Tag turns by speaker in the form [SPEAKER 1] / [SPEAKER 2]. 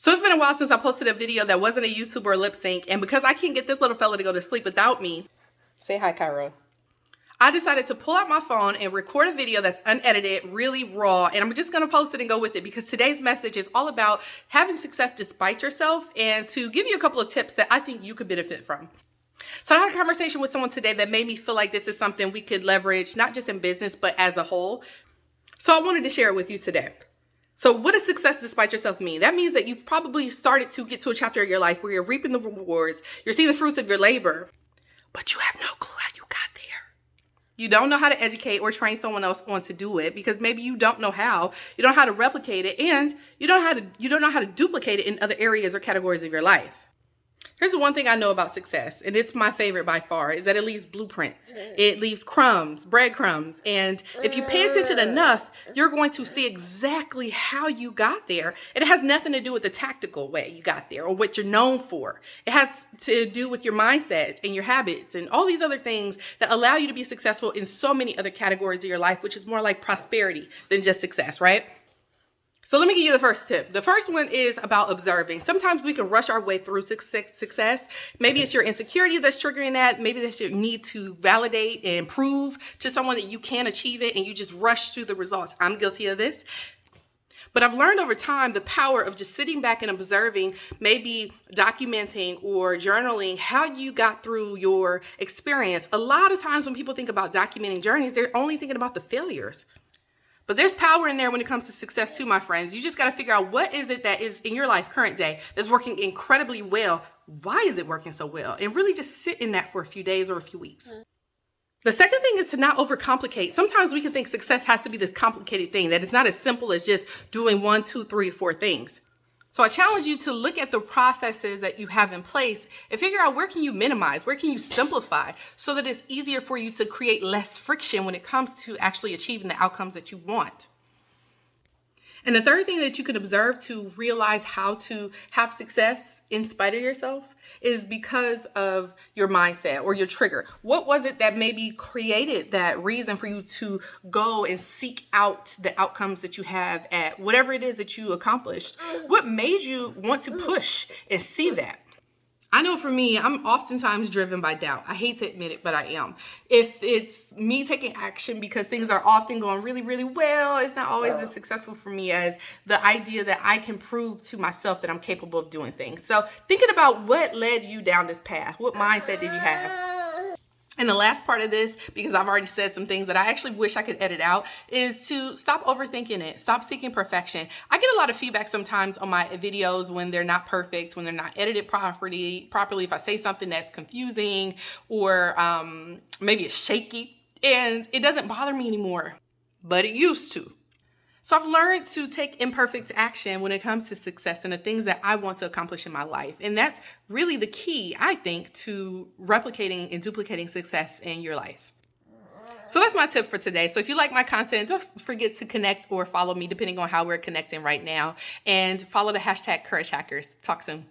[SPEAKER 1] So it's been a while since I posted a video that wasn't a YouTube or lip sync, and because I can't get this little fella to go to sleep without me, say hi, Cairo, I decided to pull out my phone and record a video that's unedited, really raw, and I'm just gonna post it and go with it because today's message is all about having success despite yourself and to give you a couple of tips that I think you could benefit from. So I had a conversation with someone today that made me feel like this is something we could leverage, not just in business, but as a whole. So I wanted to share it with you today. So what does success despite yourself mean? That means that you've probably started to get to a chapter of your life where you're reaping the rewards, you're seeing the fruits of your labor, but you have no clue how you got there. You don't know how to educate or train someone else on to do it because maybe you don't know how, you don't know how to replicate it, and you don't know how to duplicate it in other areas or categories of your life. Here's the one thing I know about success, and it's my favorite by far, is that it leaves blueprints. It leaves crumbs, breadcrumbs. And if you pay attention enough, you're going to see exactly how you got there. And it has nothing to do with the tactical way you got there or what you're known for. It has to do with your mindset and your habits and all these other things that allow you to be successful in so many other categories of your life, which is more like prosperity than just success, right? So let me give you the first tip. The first one is about observing. Sometimes we can rush our way through success. Maybe it's your insecurity that's triggering that. Maybe that's your need to validate and prove to someone that you can achieve it and you just rush through the results. I'm guilty of this. But I've learned over time the power of just sitting back and observing, maybe documenting or journaling how you got through your experience. A lot of times when people think about documenting journeys, they're only thinking about the failures. But there's power in there when it comes to success too, my friends. You just got to figure out what is it that is in your life current day that's working incredibly well. Why is it working so well? And really just sit in that for a few days or a few weeks. The second thing is to not overcomplicate. Sometimes we can think success has to be this complicated thing, that it's not as simple as just doing 1, 2, 3, 4 things. So I challenge you to look at the processes that you have in place and figure out where can you minimize, where can you simplify so that it's easier for you to create less friction when it comes to actually achieving the outcomes that you want. And the third thing that you can observe to realize how to have success in spite of yourself is because of your mindset or your trigger. What was it that maybe created that reason for you to go and seek out the outcomes that you have at whatever it is that you accomplished? What made you want to push and see that? I know for me, I'm oftentimes driven by doubt. I hate to admit it, but I am. If it's me taking action because things are often going really, really well, it's not always as successful for me as the idea that I can prove to myself that I'm capable of doing things. So thinking about what led you down this path, what mindset did you have? And the last part of this, because I've already said some things that I actually wish I could edit out, is to stop overthinking it. Stop seeking perfection. I get a lot of feedback sometimes on my videos when they're not perfect, when they're not edited properly, if I say something that's confusing or maybe it's shaky, and it doesn't bother me anymore, but it used to. So I've learned to take imperfect action when it comes to success and the things that I want to accomplish in my life. And that's really the key, I think, to replicating and duplicating success in your life. So that's my tip for today. So if you like my content, don't forget to connect or follow me depending on how we're connecting right now. And follow the hashtag Courage Hackers. Talk soon.